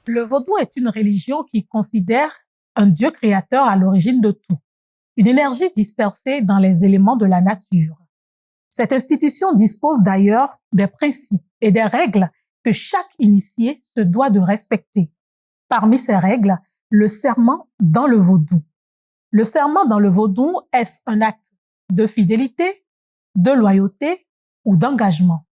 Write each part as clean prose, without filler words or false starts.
Le vaudou est une religion qui considère un Dieu créateur à l'origine de tout, une énergie dispersée dans les éléments de la nature. Cette institution dispose d'ailleurs des principes et des règles que chaque initié se doit de respecter. Parmi ces règles, le serment dans le vaudou. Le serment dans le vaudou est un acte de fidélité, de loyauté ou d'engagement.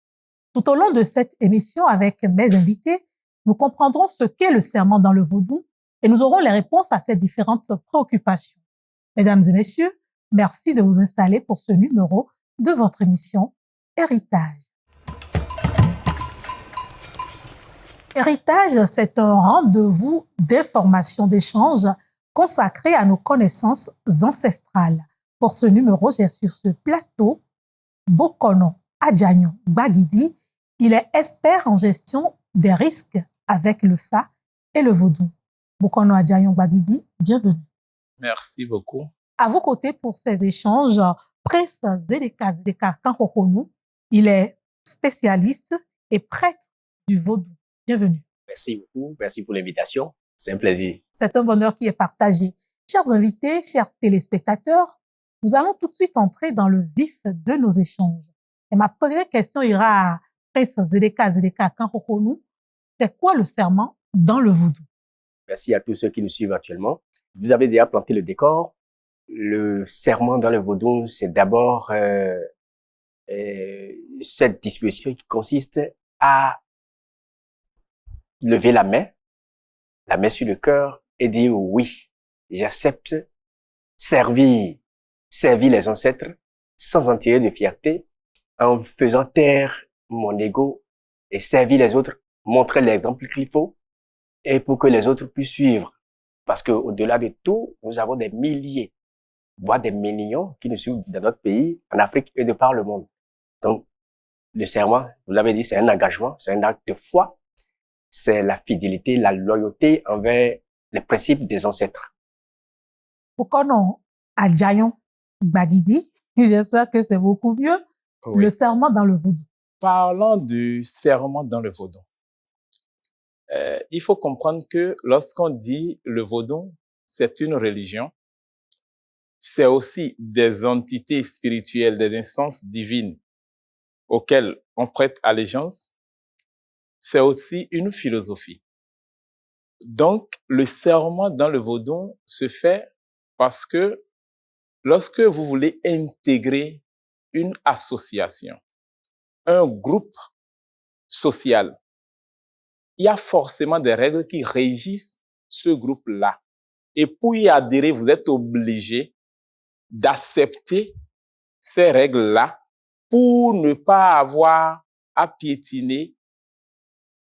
Tout au long de cette émission avec mes invités, nous comprendrons ce qu'est le serment dans le vaudou et nous aurons les réponses à ces différentes préoccupations. Mesdames et messieurs, merci de vous installer pour ce numéro de votre émission Héritage. Héritage, c'est un rendez-vous d'information, d'échange consacré à nos connaissances ancestrales. Pour ce numéro, j'ai sur ce plateau Bokono Adjayon Gbagidi. Il est expert en gestion des risques avec le FA et le vaudou. Bokono Adjayon Gbagidi, bienvenue. Merci beaucoup. À vos côtés pour ces échanges, Prince Zedeka Kankokonou. Il est spécialiste et prêtre du vaudou. Bienvenue. Merci beaucoup. Merci pour l'invitation. C'est un plaisir. C'est un bonheur qui est partagé. Chers invités, chers téléspectateurs, nous allons tout de suite entrer dans le vif de nos échanges. Et ma première question ira à Prince Zedeka Kankokonou. C'est quoi le serment dans le vaudou? Merci à tous ceux qui nous suivent actuellement. Vous avez déjà planté le décor. Le serment dans le vaudou, c'est d'abord cette disposition qui consiste à lever la main sur le cœur et dire oui, j'accepte servir les ancêtres sans en tirer de fierté, en faisant taire mon ego et servir les autres, montrer l'exemple qu'il faut et pour que les autres puissent suivre. Parce que au-delà de tout, nous avons des milliers, voire des millions qui nous suivent dans notre pays, en Afrique et de par le monde. Donc, le serment, vous l'avez dit, c'est un engagement, c'est un acte de foi, c'est la fidélité, la loyauté envers les principes des ancêtres. Bokono Adjayon Gbagidi, j'espère que c'est beaucoup mieux. Oui. Le serment dans le vaudou. Parlons du serment dans le vaudou. Il faut comprendre que lorsqu'on dit le vaudou, c'est une religion, c'est aussi des entités spirituelles, des instances divines auxquelles on prête allégeance, c'est aussi une philosophie. Donc, le serment dans le vaudou se fait parce que lorsque vous voulez intégrer une association, un groupe social, il y a forcément des règles qui régissent ce groupe-là. Et pour y adhérer, vous êtes obligé d'accepter ces règles-là pour ne pas avoir à piétiner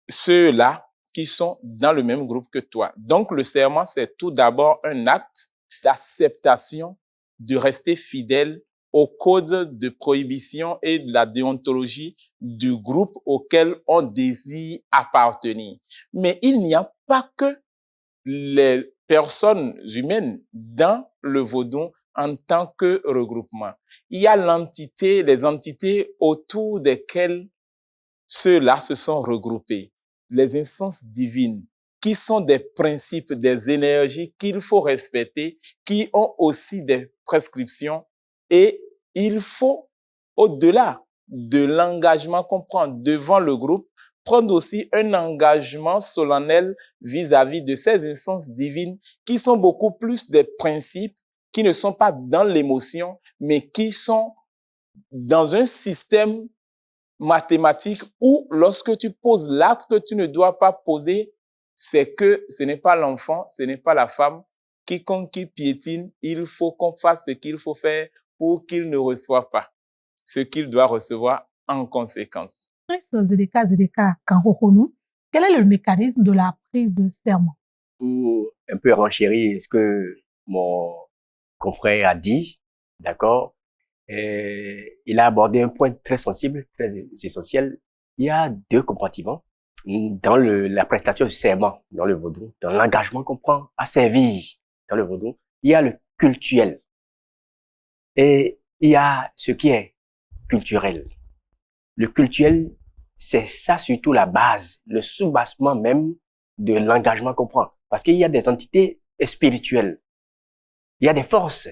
ceux-là qui sont dans le même groupe que toi. Donc, le serment, c'est tout d'abord un acte d'acceptation de rester fidèle au code de prohibition et de la déontologie du groupe auquel on désire appartenir. Mais il n'y a pas que les personnes humaines dans le vaudou en tant que regroupement. Il y a les entités autour desquelles ceux-là se sont regroupés. Les instances divines, qui sont des principes, des énergies qu'il faut respecter, qui ont aussi des prescriptions. Et il faut, au-delà de l'engagement qu'on prend devant le groupe, prendre aussi un engagement solennel vis-à-vis de ces instances divines qui sont beaucoup plus des principes, qui ne sont pas dans l'émotion, mais qui sont dans un système mathématique où lorsque tu poses l'acte que tu ne dois pas poser, c'est que ce n'est pas l'enfant, ce n'est pas la femme. Quiconque qui piétine, il faut qu'on fasse ce qu'il faut faire pour qu'il ne reçoive pas ce qu'il doit recevoir en conséquence. Zedeka Kankokonou, quel est le mécanisme de la prise de serment? Pour un peu renchérir ce que mon confrère a dit, d'accord, il a abordé un point très sensible, très essentiel. Il y a deux compartiments dans la prestation du serment dans le vaudou, dans l'engagement qu'on prend à servir dans le vaudou. Il y a le cultuel et il y a ce qui est culturel. Le cultuel, c'est ça surtout la base, le soubassement même de l'engagement qu'on prend. Parce qu'il y a des entités spirituelles. Il y a des forces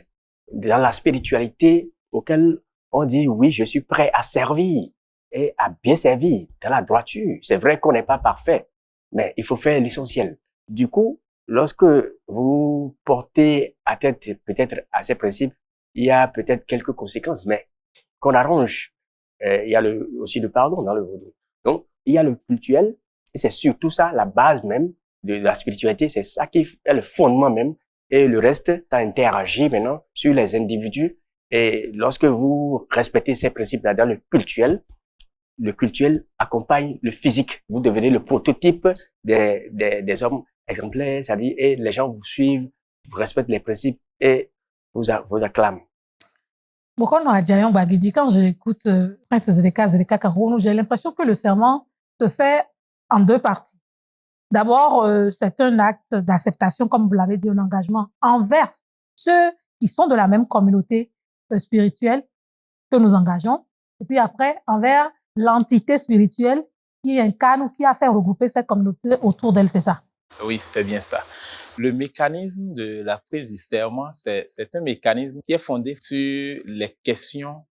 dans la spiritualité auxquelles on dit oui, je suis prêt à servir et à bien servir dans la droiture. C'est vrai qu'on n'est pas parfait, mais il faut faire l'essentiel. Du coup, lorsque vous portez atteinte peut-être à ces principes, il y a peut-être quelques conséquences, mais qu'on arrange. Il y a aussi le pardon dans le vaudou. Donc, il y a le cultuel, et c'est surtout ça, la base même de la spiritualité, c'est ça qui est le fondement même. Et le reste, ça interagit maintenant sur les individus. Et lorsque vous respectez ces principes-là dans le cultuel accompagne le physique. Vous devenez le prototype des hommes exemplaires, c'est-à-dire, et les gens vous suivent, vous respectent les principes et vous acclament. Bokono Adjayon Bagidi, quand j'écoute Prince Zeleka Karounou, j'ai l'impression que le serment se fait en deux parties. D'abord, c'est un acte d'acceptation, comme vous l'avez dit, un engagement envers ceux qui sont de la même communauté spirituelle que nous engageons. Et puis après, envers l'entité spirituelle qui incarne ou qui a fait regrouper cette communauté autour d'elle, c'est ça? Oui, c'est bien ça. Le mécanisme de la prise du serment, c'est un mécanisme qui est fondé sur les questions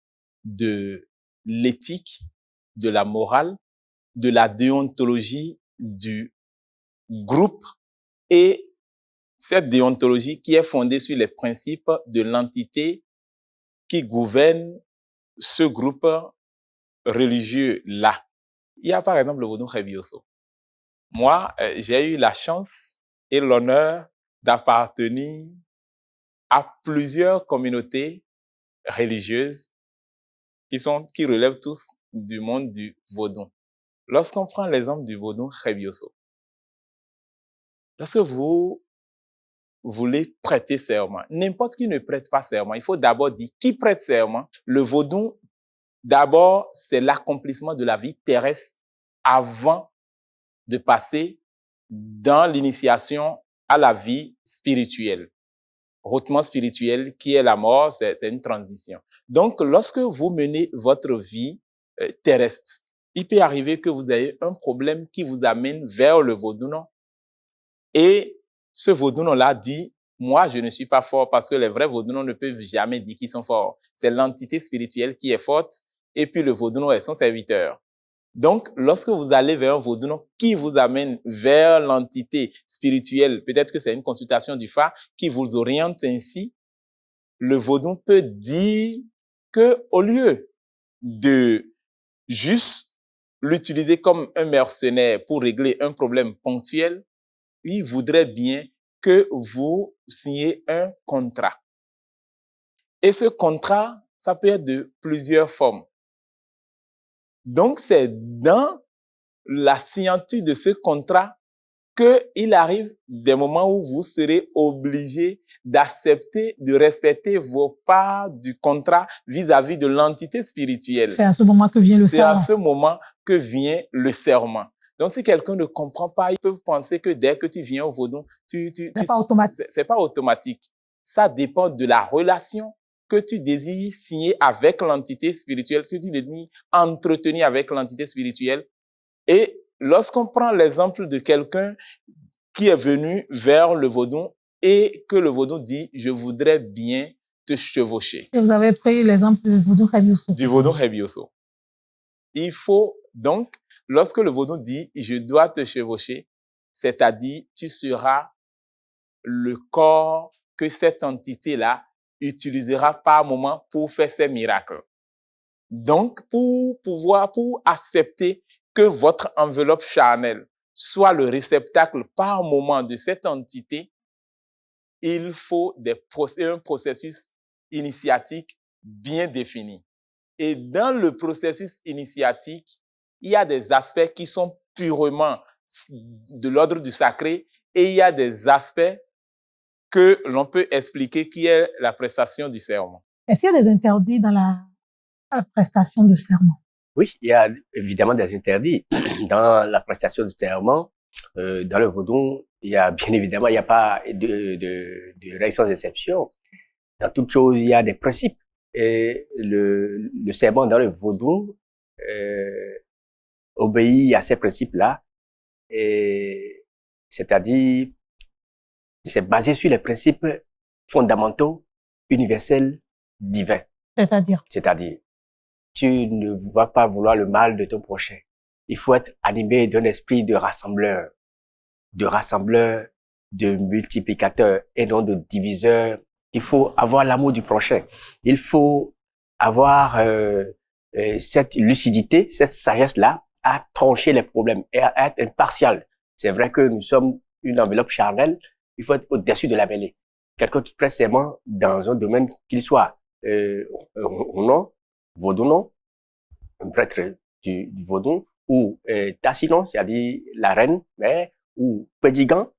de l'éthique, de la morale, de la déontologie du groupe et cette déontologie qui est fondée sur les principes de l'entité qui gouverne ce groupe religieux-là. Il y a par exemple le vaudou Rebioso. Moi, j'ai eu la chance et l'honneur d'appartenir à plusieurs communautés religieuses qui relèvent tous du monde du vaudou. Lorsqu'on prend l'exemple du vaudou Rebioso, lorsque vous voulez prêter serment, n'importe qui ne prête pas serment. Il faut d'abord dire qui prête serment. Le vaudou, d'abord, c'est l'accomplissement de la vie terrestre avant de passer dans l'initiation à la vie spirituelle. Hautement spirituelle, qui est la mort, c'est une transition. Donc, lorsque vous menez votre vie terrestre, il peut arriver que vous ayez un problème qui vous amène vers le vaudou-non. Et ce vaudou-non-là dit, moi, je ne suis pas fort parce que les vrais vaudou-non ne peuvent jamais dire qu'ils sont forts. C'est l'entité spirituelle qui est forte et puis le vaudou-non est son serviteur. Donc, lorsque vous allez vers un vaudou qui vous amène vers l'entité spirituelle, peut-être que c'est une consultation du Fa qui vous oriente ainsi, le vaudou peut dire que au lieu de juste l'utiliser comme un mercenaire pour régler un problème ponctuel, il voudrait bien que vous signiez un contrat. Et ce contrat, ça peut être de plusieurs formes. Donc, c'est dans la signature de ce contrat qu'il arrive des moments où vous serez obligé d'accepter, de respecter vos parts du contrat vis-à-vis de l'entité spirituelle. C'est à ce moment que vient le serment. C'est à ce moment que vient le serment. Donc, si quelqu'un ne comprend pas, il peut penser que dès que tu viens au vaudou, c'est pas automatique. C'est pas automatique. Ça dépend de la relation que tu désires signer avec l'entité spirituelle, que tu désires entretenir avec l'entité spirituelle. Et lorsqu'on prend l'exemple de quelqu'un qui est venu vers le vaudou et que le vaudou dit, je voudrais bien te chevaucher. Et vous avez pris l'exemple du vaudou Rebioso. Du vaudou Rebioso. Il faut donc, lorsque le vaudou dit, je dois te chevaucher, c'est-à-dire, tu seras le corps que cette entité-là utilisera par moment pour faire ses miracles. Donc, pour accepter que votre enveloppe charnelle soit le réceptacle par moment de cette entité, il faut un processus initiatique bien défini. Et dans le processus initiatique, il y a des aspects qui sont purement de l'ordre du sacré et il y a des aspects que l'on peut expliquer qui est la prestation du serment. Est-ce qu'il y a des interdits dans la prestation de serment? Oui, il y a évidemment des interdits dans la prestation du serment. Dans le vaudou, il y a bien évidemment, il n'y a pas de règle sans exception. Dans toute chose, il y a des principes. Et le serment dans le vaudou obéit à ces principes-là. Et c'est-à-dire, c'est basé sur les principes fondamentaux, universels, divins. C'est-à-dire, C'est-à-dire, tu ne vas pas vouloir le mal de ton prochain. Il faut être animé d'un esprit de rassembleur, de multiplicateur et non de diviseur. Il faut avoir l'amour du prochain. Il faut avoir cette lucidité, cette sagesse-là à trancher les problèmes et à être impartial. C'est vrai que nous sommes une enveloppe charnelle. Il faut être au-dessus de la mêlée. Quelqu'un qui prête serment dans un domaine qu'il soit non, vaudou un prêtre du vaudou, ou Tassinon, c'est-à-dire la reine, ou Pédigan,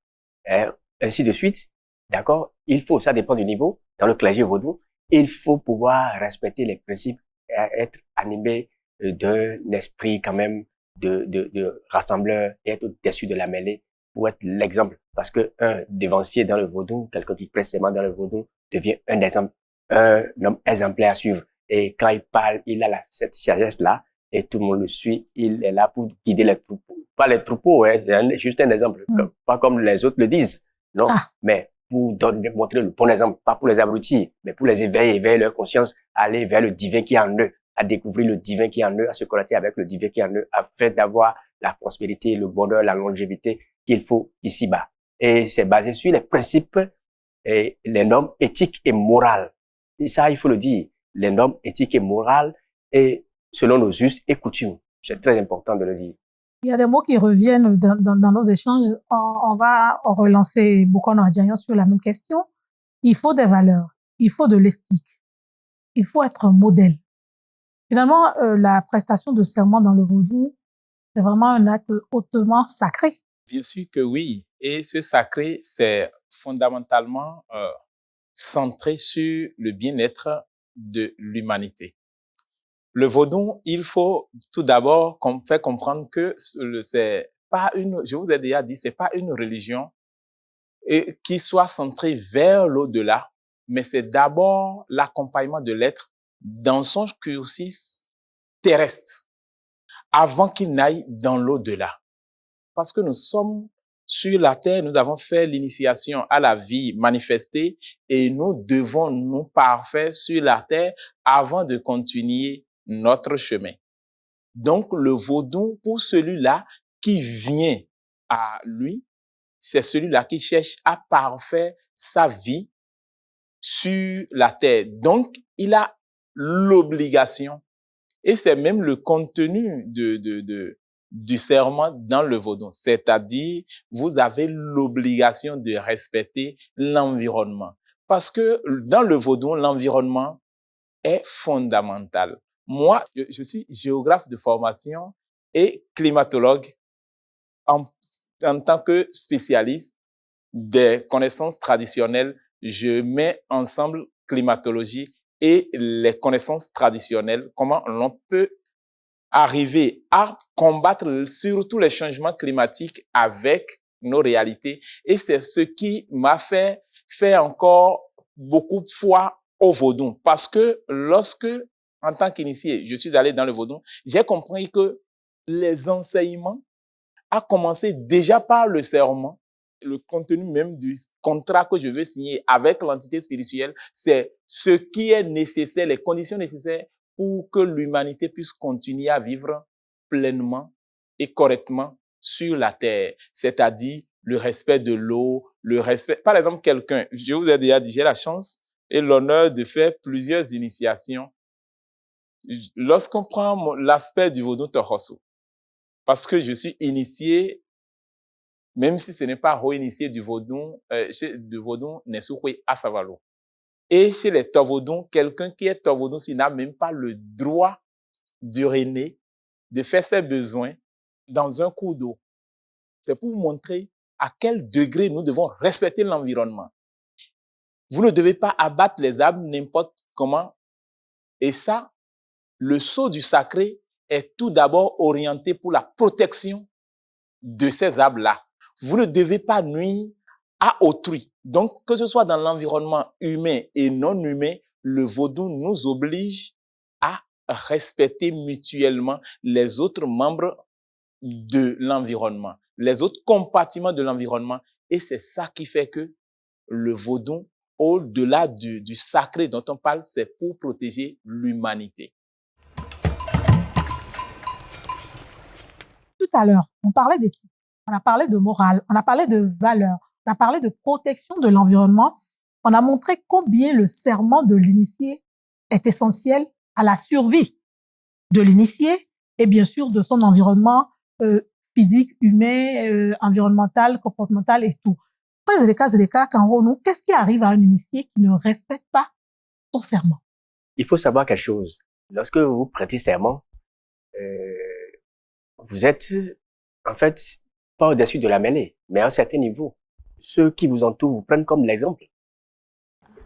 ainsi de suite. D'accord? Il faut, ça dépend du niveau, dans le clergé vaudou, il faut pouvoir respecter les principes et être animé d'un esprit quand même de rassembleur et être au-dessus de la mêlée pour être l'exemple. Parce que un dévancier dans le vaudou, quelqu'un qui prête serment dans le vaudou, devient un exemple, un homme exemplaire à suivre. Et quand il parle, il a cette sagesse-là et tout le monde le suit. Il est là pour guider les troupeaux. Pas les troupeaux, hein, c'est juste un exemple. Pas comme les autres le disent, non, mais pour montrer le bon exemple, pas pour les abrutir, mais pour les éveiller leur conscience, aller vers le divin qui est en eux, à découvrir le divin qui est en eux, à se connecter avec le divin qui est en eux, afin d'avoir la prospérité, le bonheur, la longévité qu'il faut ici-bas. Et c'est basé sur les principes et les normes éthiques et morales. Et ça, il faut le dire, les normes éthiques et morales et selon nos us et coutumes. C'est très important de le dire. Il y a des mots qui reviennent dans nos échanges. On va relancer Bukono Adjayon sur la même question. Il faut des valeurs, il faut de l'éthique, il faut être un modèle. Finalement, la prestation de serment dans le vaudou, c'est vraiment un acte hautement sacré. Bien sûr que oui. Et ce sacré, c'est fondamentalement centré sur le bien-être de l'humanité. Le vaudou, il faut tout d'abord faire comprendre que c'est pas une, je vous ai déjà dit, c'est pas une religion et qui soit centrée vers l'au-delà, mais c'est d'abord l'accompagnement de l'être dans son cursus terrestre avant qu'il n'aille dans l'au-delà. Parce que nous sommes sur la terre, nous avons fait l'initiation à la vie manifestée et nous devons nous parfaire sur la terre avant de continuer notre chemin. Donc, le vaudou, pour celui-là qui vient à lui, c'est celui-là qui cherche à parfaire sa vie sur la terre. Donc, il a l'obligation, et c'est même le contenu du serment dans le vaudou. C'est-à-dire, vous avez l'obligation de respecter l'environnement. Parce que dans le vaudou, l'environnement est fondamental. Moi, je suis géographe de formation et climatologue en tant que spécialiste des connaissances traditionnelles. Je mets ensemble climatologie et les connaissances traditionnelles, comment l'on peut arriver à combattre surtout les changements climatiques avec nos réalités. Et c'est ce qui m'a fait faire encore beaucoup de foi au vaudou. Parce que lorsque, en tant qu'initié, je suis allé dans le vaudou, j'ai compris que les enseignements a commencé déjà par le serment. Le contenu même du contrat que je veux signer avec l'entité spirituelle, c'est ce qui est nécessaire, les conditions nécessaires pour que l'humanité puisse continuer à vivre pleinement et correctement sur la terre. C'est-à-dire le respect de l'eau, le respect. Par exemple, quelqu'un, je vous ai déjà dit, j'ai la chance et l'honneur de faire plusieurs initiations. Lorsqu'on prend l'aspect du vaudou Tohoso, parce que je suis initié, même si ce n'est pas re-initié du vaudou, du vaudou Nesukwe à Savalo. Et chez les Tovodou, quelqu'un qui est Tovodou, s'il n'a même pas le droit d'uriner, de faire ses besoins dans un cours d'eau. C'est pour vous montrer à quel degré nous devons respecter l'environnement. Vous ne devez pas abattre les arbres n'importe comment. Et ça, le sceau du sacré est tout d'abord orienté pour la protection de ces arbres-là. Vous ne devez pas nuire à autrui. Donc, que ce soit dans l'environnement humain et non humain, le vaudou nous oblige à respecter mutuellement les autres membres de l'environnement, les autres compartiments de l'environnement. Et c'est ça qui fait que le vaudou, au-delà du sacré dont on parle, c'est pour protéger l'humanité. Tout à l'heure, on parlait d'éthique, on a parlé de morale, on a parlé de valeurs, on a parlé de protection de l'environnement. On a montré combien le serment de l'initié est essentiel à la survie de l'initié et bien sûr de son environnement physique, humain, environnemental, comportemental et tout. Après, c'est des cas, Kanro, qu'est-ce qui arrive à un initié qui ne respecte pas son serment? Il faut savoir quelque chose. Lorsque vous prêtez serment, vous êtes, en fait, pas au-dessus de la mêlée, mais à un certain niveau. Ceux qui vous entourent vous prennent comme l'exemple.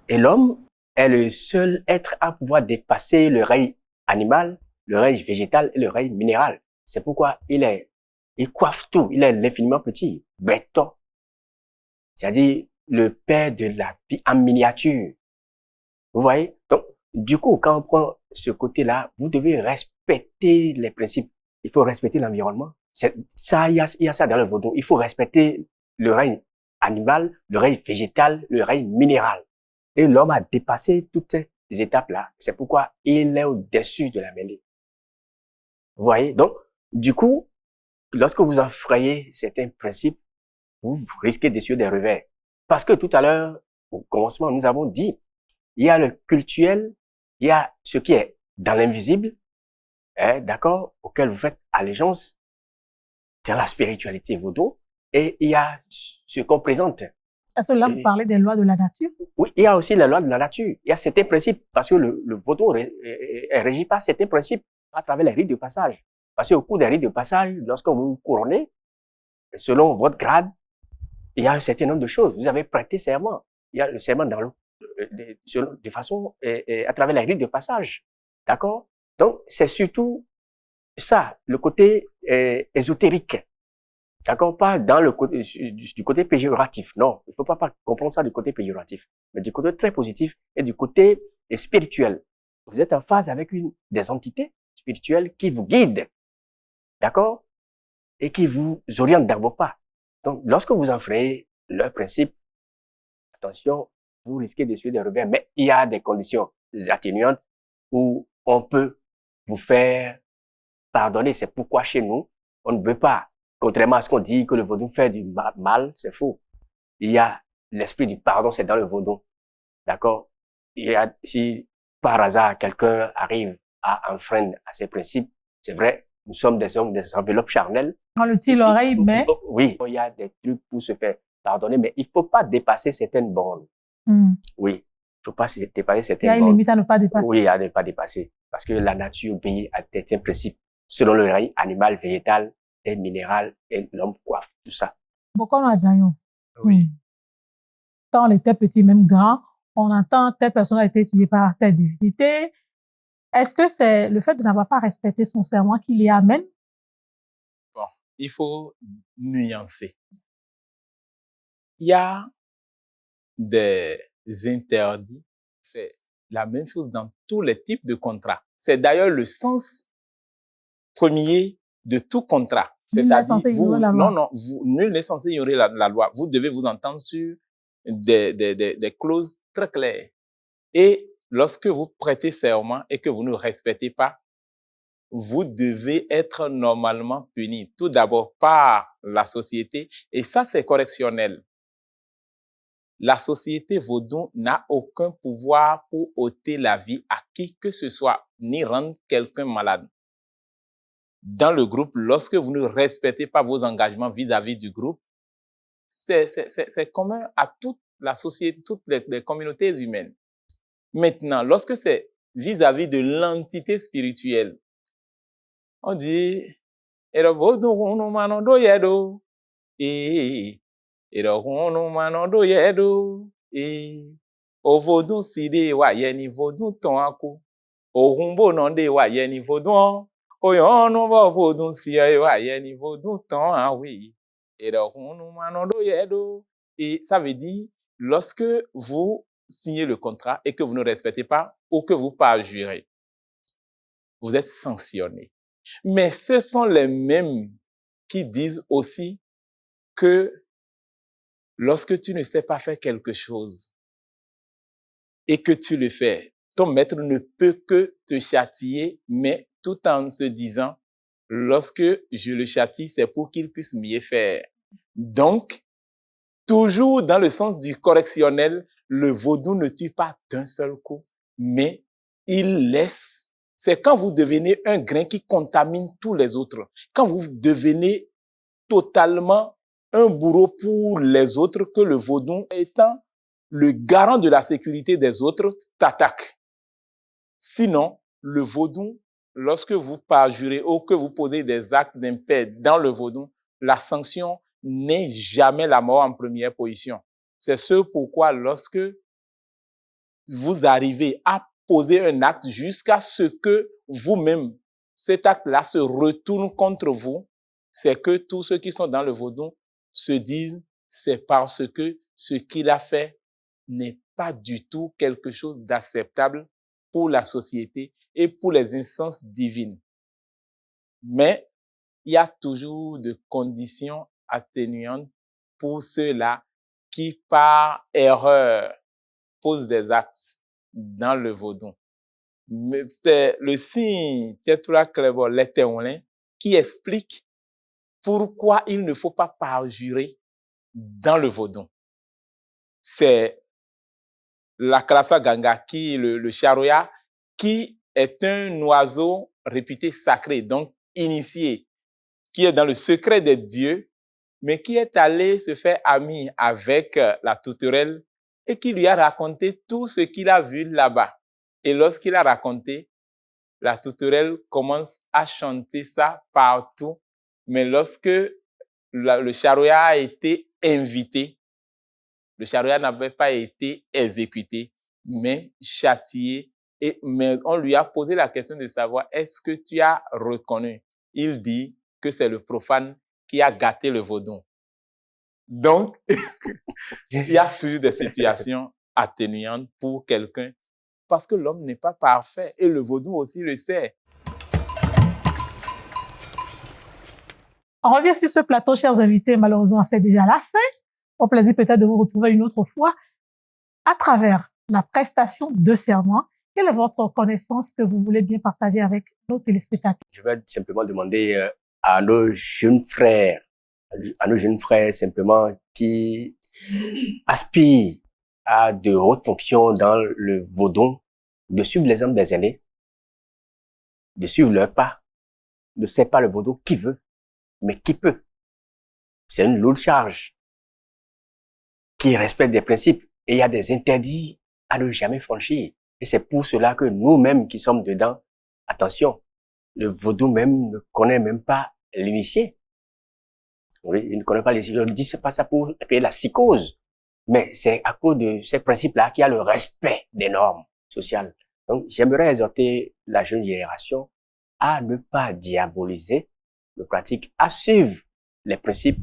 Et l'homme est le seul être à pouvoir dépasser le règne animal, le règne végétal et le règne minéral. C'est pourquoi il coiffe tout. Il est l'infiniment petit. Béton. C'est-à-dire le père de la vie en miniature. Vous voyez? Donc, du coup, quand on prend ce côté-là, vous devez respecter les principes. Il faut respecter l'environnement. Ça, il y a ça dans le vaudou. Il faut respecter le règne animal, le règne végétal, le règne minéral. Et l'homme a dépassé toutes ces étapes-là. C'est pourquoi il est au-dessus de la mêlée. Vous voyez? Donc, du coup, lorsque vous enfreignez certains principes, vous risquez d'essuyer des revers. Parce que tout à l'heure, au commencement, nous avons dit, il y a le cultuel, il y a ce qui est dans l'invisible, d'accord, auquel vous faites allégeance, dans la spiritualité vaudou, et il y a ce qu'on présente. Est-ce que là, vous parlez des lois de la nature? Oui, il y a aussi les lois de la nature. Il y a certains principes, parce que le vaudou est régi par certains principes à travers les rites de passage. Parce qu'au cours des rites de passage, lorsque vous vous couronnez, selon votre grade, il y a un certain nombre de choses. Vous avez prêté serment. Il y a le serment de façon, à travers les rites de passage. D'accord? Donc, c'est surtout ça, le côté ésotérique. D'accord? Pas dans le côté, du côté péjoratif. Non. Il faut pas comprendre ça du côté péjoratif. Mais du côté très positif et du côté spirituel. Vous êtes en phase avec des entités spirituelles qui vous guident. D'accord? Et qui vous orientent dans vos pas. Donc, lorsque vous enfreignez leur principe, attention, vous risquez de suivre des revers. Mais il y a des conditions atténuantes où on peut vous faire pardonner. C'est pourquoi chez nous, on ne veut pas, contrairement à ce qu'on dit que le vaudou fait du mal, c'est faux. Il y a l'esprit du pardon, c'est dans le vaudou. D'accord? Si par hasard quelqu'un arrive à enfreindre à ces principes, c'est vrai, nous sommes des hommes, des enveloppes charnelles. On le tire l'oreille, mais... Oui, il y a des trucs pour se faire pardonner, mais il faut pas dépasser certaines bornes. Oui, il faut pas dépasser certaines bornes. Il y a une limite à ne pas dépasser. Oui, à ne pas dépasser. Parce que la nature obéit à certains principes, selon le règne animal, végétal et minéral, et l'homme coiffe, tout ça. Beaucoup a déjà eu. Oui. Quand on était petit, même grand, on entend telle personne a été étudiée par telle divinité. Est-ce que c'est le fait de n'avoir pas respecté son serment qui l'y amène? Bon, il faut nuancer. Il y a des interdits. C'est la même chose dans tous les types de contrats. C'est d'ailleurs le sens premier de tout contrat. C'est-à-dire, nul n'est censé ignorer la loi. Vous devez vous entendre sur des clauses très claires. Et lorsque vous prêtez serment et que vous ne respectez pas, vous devez être normalement puni. Tout d'abord par la société. Et ça, c'est correctionnel. La société vaudou n'a aucun pouvoir pour ôter la vie à qui que ce soit, ni rendre quelqu'un malade. Dans le groupe, lorsque vous ne respectez pas vos engagements vis-à-vis du groupe, c'est commun à toute la société, toutes les communautés humaines. Maintenant, lorsque c'est vis-à-vis de l'entité spirituelle, on dit, o vodun side wa yeni vodun ton ako orumbo nande wa yeni vodun oyonu bo vodun si wa yeni vodun ton awi et ça veut dire lorsque vous signez le contrat et que vous ne respectez pas ou que vous parjurez, vous êtes sanctionné. Mais ce sont les mêmes qui disent aussi que lorsque tu ne sais pas faire quelque chose et que tu le fais, ton maître ne peut que te châtier, mais tout en se disant, lorsque je le châtie, c'est pour qu'il puisse mieux faire. Donc, toujours dans le sens du correctionnel, le vaudou ne tue pas d'un seul coup, mais il laisse. C'est quand vous devenez un grain qui contamine tous les autres. Quand vous devenez totalement un bourreau pour les autres, que le vaudou, étant le garant de la sécurité des autres, t'attaque. Sinon, le vaudou, lorsque vous parjurez ou que vous posez des actes d'impair dans le vaudou, la sanction n'est jamais la mort en première position. C'est ce pourquoi lorsque vous arrivez à poser un acte jusqu'à ce que vous-même, cet acte-là se retourne contre vous, c'est que tous ceux qui sont dans le vaudou se disent, c'est parce que ce qu'il a fait n'est pas du tout quelque chose d'acceptable pour la société et pour les instances divines. Mais il y a toujours de conditions atténuantes pour ceux-là qui, par erreur, posent des actes dans le vaudou. C'est le signe Tetura Klebo Leteolin qui explique pourquoi il ne faut pas parjurer dans le vaudou. C'est la Krasa Ganga, le charoya, qui est un oiseau réputé sacré, donc initié, qui est dans le secret des dieux, mais qui est allé se faire ami avec la tourterelle et qui lui a raconté tout ce qu'il a vu là-bas. Et lorsqu'il a raconté, la tourterelle commence à chanter ça partout. Mais lorsque le charoya a été invité, le charoya n'avait pas été exécuté, mais châtié. Mais on lui a posé la question de savoir, est-ce que tu as reconnu? Il dit que c'est le profane qui a gâté le vaudou. Donc, il y a toujours des situations atténuantes pour quelqu'un parce que l'homme n'est pas parfait et le vaudou aussi le sait. On revient sur ce plateau, chers invités. Malheureusement, c'est déjà la fin. Au plaisir peut-être de vous retrouver une autre fois à travers la prestation de serment. Quelle est votre connaissance que vous voulez bien partager avec nos téléspectateurs? Je vais simplement demander à nos jeunes frères simplement qui aspirent à de hautes fonctions dans le vaudou, de suivre l'exemple des aînés, de suivre leur pas. Ne sait pas le vaudou qui veut, mais qui peut. C'est une lourde charge qui respecte des principes et il y a des interdits à ne jamais franchir. Et c'est pour cela que nous-mêmes qui sommes dedans, attention, le vaudou même ne connaît même pas l'initié. Oui, il ne connaît pas l'initié. Je ne dis pas ça pour créer la psychose, mais c'est à cause de ces principes-là qu'il y a le respect des normes sociales. Donc, j'aimerais exhorter la jeune génération à ne pas diaboliser le pratique, à suivre les principes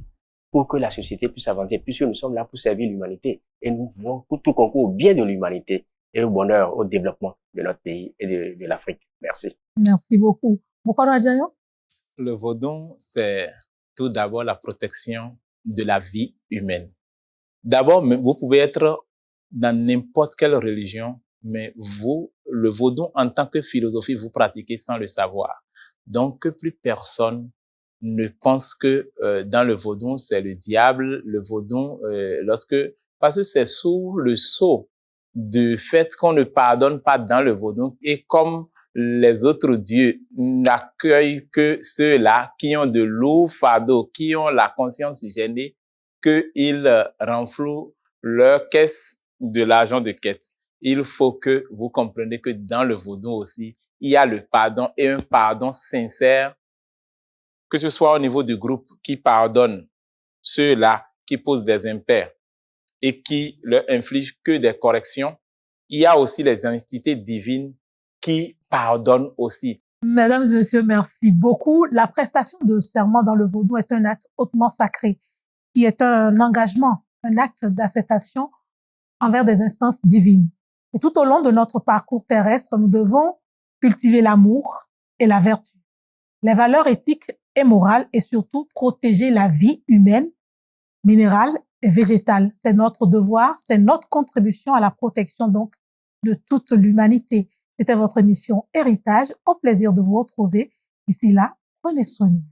pour que la société puisse avancer, puisque nous sommes là pour servir l'humanité et nous voulons pour tout concours au bien de l'humanité et au bonheur, au développement de notre pays et de l'Afrique. Merci. Merci beaucoup. Mokoro Adjayo? Le vaudou, c'est tout d'abord la protection de la vie humaine. D'abord, vous pouvez être dans n'importe quelle religion, mais vous, le vaudou, en tant que philosophie, vous pratiquez sans le savoir. Donc, que plus personne ne pense que dans le vaudou, c'est le diable. Le vaudou, parce que c'est sous le sceau du fait qu'on ne pardonne pas dans le vaudou, et comme les autres dieux n'accueillent que ceux-là qui ont de lourds fardeaux, qui ont la conscience gênée, qu'ils renflouent leur caisse de l'argent de quête. Il faut que vous compreniez que dans le vaudou aussi, il y a le pardon et un pardon sincère, que ce soit au niveau du groupe qui pardonne ceux-là qui posent des impairs et qui leur infligent que des corrections. Il y a aussi les entités divines qui pardonnent aussi. Mesdames et messieurs, merci beaucoup. La prestation de serment dans le vaudou est un acte hautement sacré, qui est un engagement, un acte d'acceptation envers des instances divines. Et tout au long de notre parcours terrestre, nous devons cultiver l'amour et la vertu. Les valeurs éthiques et morale et surtout protéger la vie humaine, minérale et végétale. C'est notre devoir, c'est notre contribution à la protection donc de toute l'humanité. C'était votre émission Héritage. Au plaisir de vous retrouver. D'ici là, prenez soin de vous.